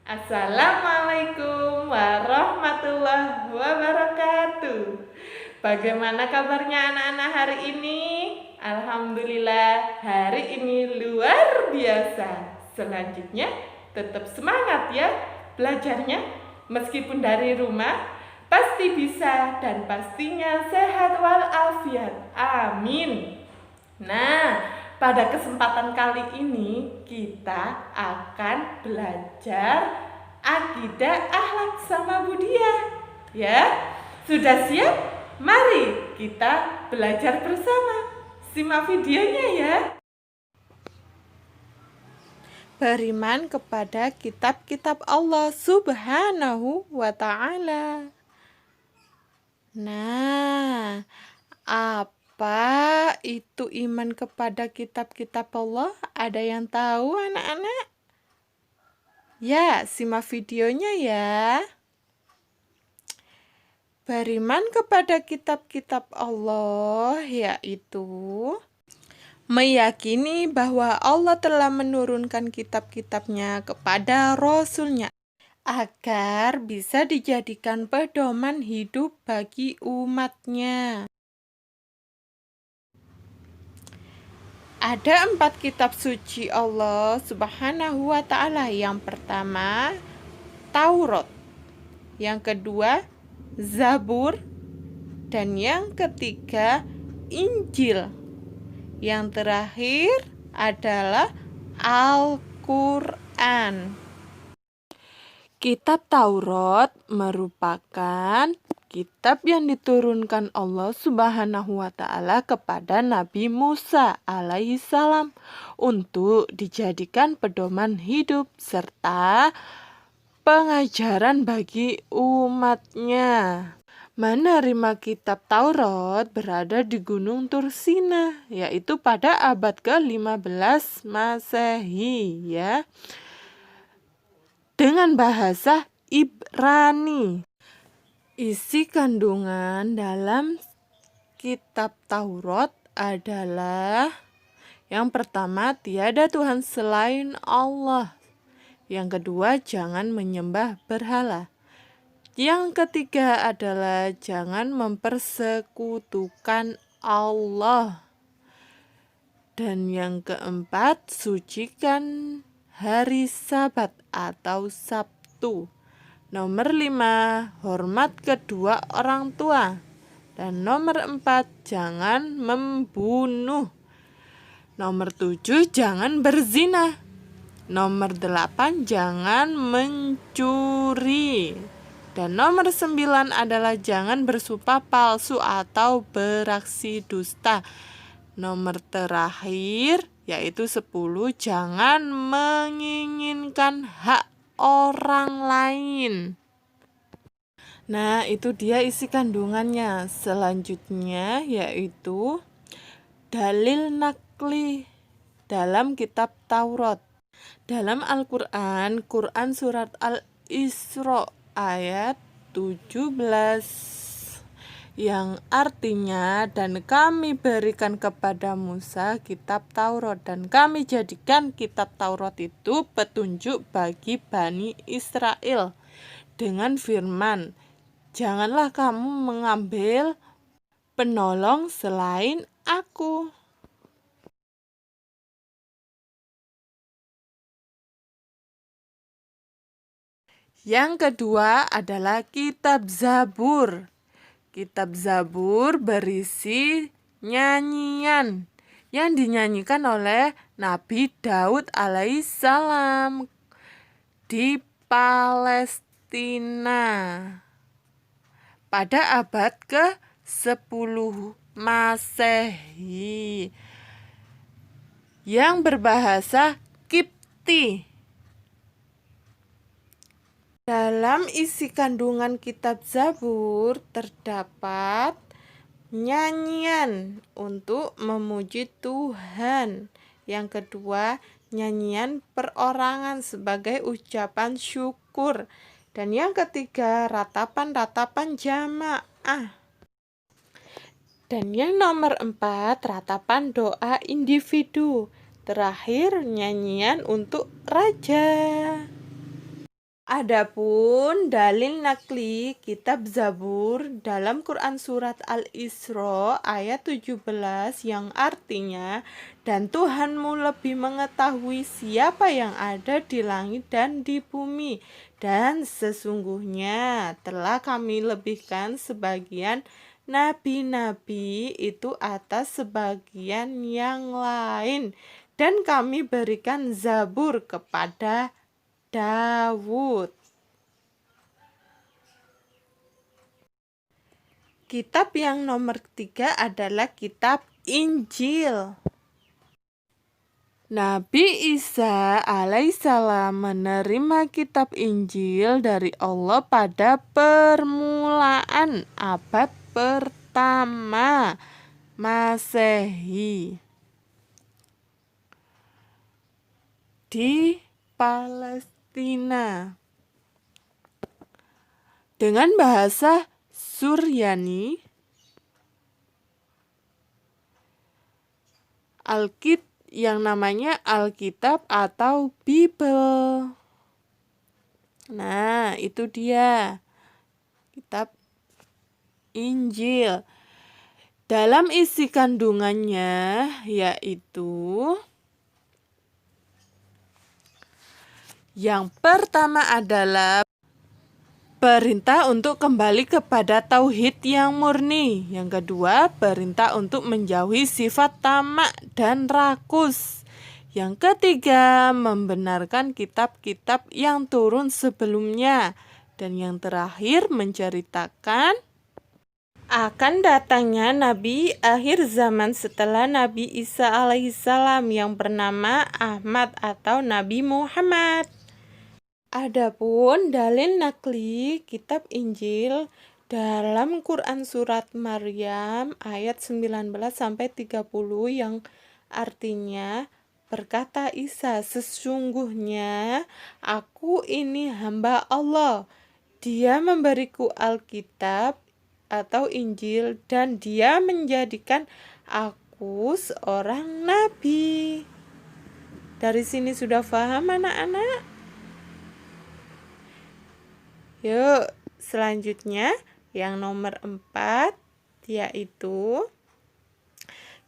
Assalamualaikum warahmatullahi wabarakatuh. Bagaimana kabarnya anak-anak hari ini? Alhamdulillah, hari ini luar biasa. Selanjutnya, tetap semangat ya belajarnya. Meskipun dari rumah, pasti bisa dan pastinya sehat walafiat. Amin. Nah, pada kesempatan kali ini kita akan belajar akidah, akhlak sama budaya. Ya, sudah siap? Mari kita belajar bersama. Simak videonya ya. Beriman kepada kitab-kitab Allah Subhanahu wa Ta'ala. Nah, apa itu iman kepada kitab-kitab Allah? Ada yang tahu anak-anak? Ya, simak videonya ya. Beriman kepada kitab-kitab Allah yaitu meyakini bahwa Allah telah menurunkan kitab-kitabnya kepada Rasul-Nya agar bisa dijadikan pedoman hidup bagi umatnya. Ada 4 kitab suci Allah Subhanahu wa Ta'ala. Yang pertama, Taurat. Yang kedua, Zabur. Dan yang ketiga, Injil. Yang terakhir adalah Al-Quran. Kitab Taurat merupakan kitab yang diturunkan Allah Subhanahu wa Ta'ala kepada Nabi Musa alaihissalam untuk dijadikan pedoman hidup serta pengajaran bagi umatnya. Menerima kitab Taurat berada di Gunung Tursina, yaitu pada abad ke-15 Masehi ya. Dengan bahasa Ibrani. Isi kandungan dalam kitab Taurat adalah yang pertama, tiada Tuhan selain Allah. Yang kedua, jangan menyembah berhala. Yang ketiga adalah jangan mempersekutukan Allah. Dan yang keempat, sucikan hari Sabat atau Sabtu. Nomor 5, hormat kedua orang tua. Dan nomor 4, jangan membunuh. Nomor 7, jangan berzina. Nomor 8, jangan mencuri. Dan nomor 9 adalah jangan bersumpah palsu atau beraksi dusta. Nomor terakhir yaitu 10, jangan menginginkan hak orang lain. Nah, itu dia isi kandungannya. Selanjutnya yaitu dalil nakli dalam kitab Taurat. Dalam Al-Quran, Quran surat Al-Isra ayat 17 yang artinya, dan kami berikan kepada Musa kitab Taurat, dan kami jadikan kitab Taurat itu petunjuk bagi Bani Israel dengan firman, janganlah kamu mengambil penolong selain aku. Yang kedua adalah kitab Zabur. Kitab Zabur berisi nyanyian yang dinyanyikan oleh Nabi Daud alaihissalam di Palestina pada abad ke-10 Masehi yang berbahasa Kipti. Dalam isi kandungan kitab Zabur terdapat nyanyian untuk memuji Tuhan. Yang kedua, nyanyian perorangan sebagai ucapan syukur. Dan yang ketiga, ratapan-ratapan jamaah. Dan yang nomor 4, ratapan doa individu. Terakhir, nyanyian untuk raja. Adapun dalil nakli kitab Zabur dalam Quran surat Al-Isra ayat 17 yang artinya, dan Tuhanmu lebih mengetahui siapa yang ada di langit dan di bumi, dan sesungguhnya telah kami lebihkan sebagian nabi-nabi itu atas sebagian yang lain, dan kami berikan Zabur kepada Daud. Kitab yang nomor 3 adalah kitab Injil. Nabi Isa alaihissalam menerima kitab Injil dari Allah pada permulaan abad pertama Masehi di Palestina dengan bahasa Suryani. Yang namanya Alkitab atau Bible. Nah, itu dia kitab Injil. Dalam isi kandungannya yaitu yang pertama adalah perintah untuk kembali kepada tauhid yang murni. Yang kedua, perintah untuk menjauhi sifat tamak dan rakus. Yang ketiga, membenarkan kitab-kitab yang turun sebelumnya. Dan yang terakhir, menceritakan akan datangnya Nabi akhir zaman setelah Nabi Isa alaihissalam yang bernama Ahmad atau Nabi Muhammad. Adapun dalil nakli kitab Injil dalam Quran surat Maryam ayat 19 sampai 30 yang artinya, berkata Isa, sesungguhnya aku ini hamba Allah. Dia memberiku Alkitab atau Injil dan dia menjadikan aku seorang nabi. Dari sini sudah paham anak-anak? Yuk, selanjutnya yang nomor 4 yaitu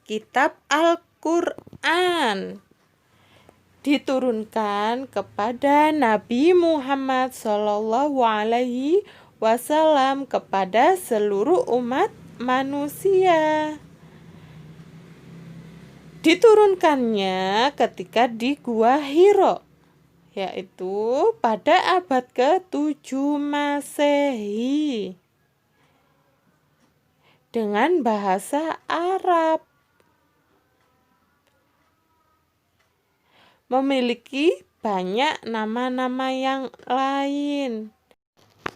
kitab Al-Quran. Diturunkan kepada Nabi Muhammad SAW kepada seluruh umat manusia. Diturunkannya ketika di Gua Hiro, yaitu pada abad ke-7 Masehi dengan bahasa Arab. Memiliki banyak nama-nama yang lain.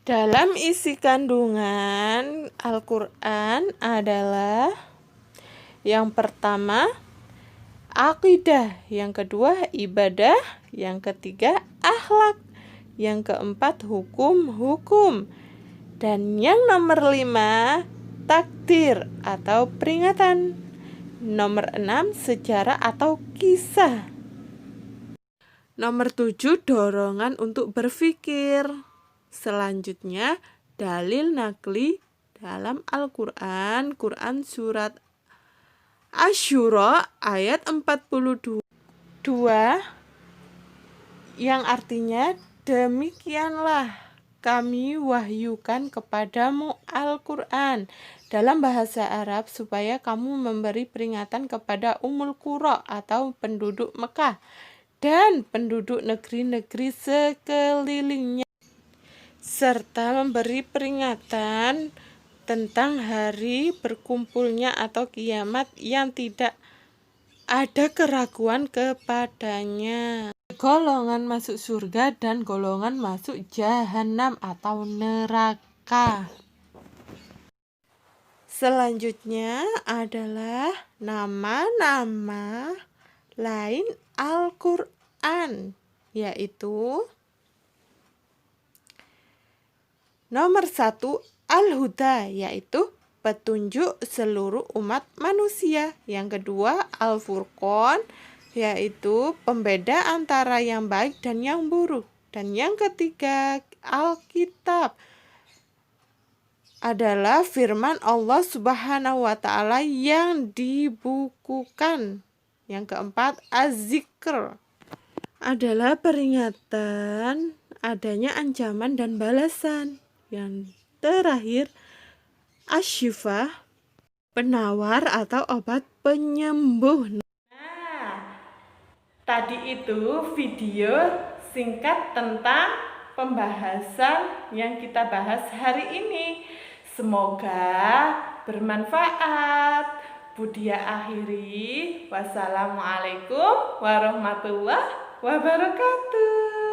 Dalam isi kandungan Al-Quran adalah yang pertama, akidah, yang kedua ibadah, yang ketiga akhlak, yang keempat hukum-hukum, dan yang nomor 5 takdir atau peringatan, nomor 6 sejarah atau kisah, nomor 7 dorongan untuk berpikir. Selanjutnya dalil nakli dalam Al-Quran, Quran surat Asy-Syura ayat 42 yang artinya, demikianlah kami wahyukan kepadamu Al-Quran dalam bahasa Arab supaya kamu memberi peringatan kepada Ummul Qura atau penduduk Mekah dan penduduk negeri-negeri sekelilingnya, serta memberi peringatan tentang hari berkumpulnya atau kiamat yang tidak ada keraguan kepadanya. Golongan masuk surga dan golongan masuk jahanam atau neraka. Selanjutnya adalah nama-nama lain Al-Quran, yaitu nomor 1 Al-Huda, yaitu petunjuk seluruh umat manusia. Yang kedua Al-Furqan, yaitu pembeda antara yang baik dan yang buruk. Dan yang ketiga, Alkitab adalah firman Allah Subhanahu wa Ta'ala yang dibukukan. Yang keempat, Az-Zikr adalah peringatan adanya ancaman dan balasan. Yang terakhir, Asy-Syifa, penawar atau obat penyembuh. Tadi itu video singkat tentang pembahasan yang kita bahas hari ini. Semoga bermanfaat. Budia akhiri. Wassalamualaikum warahmatullahi wabarakatuh.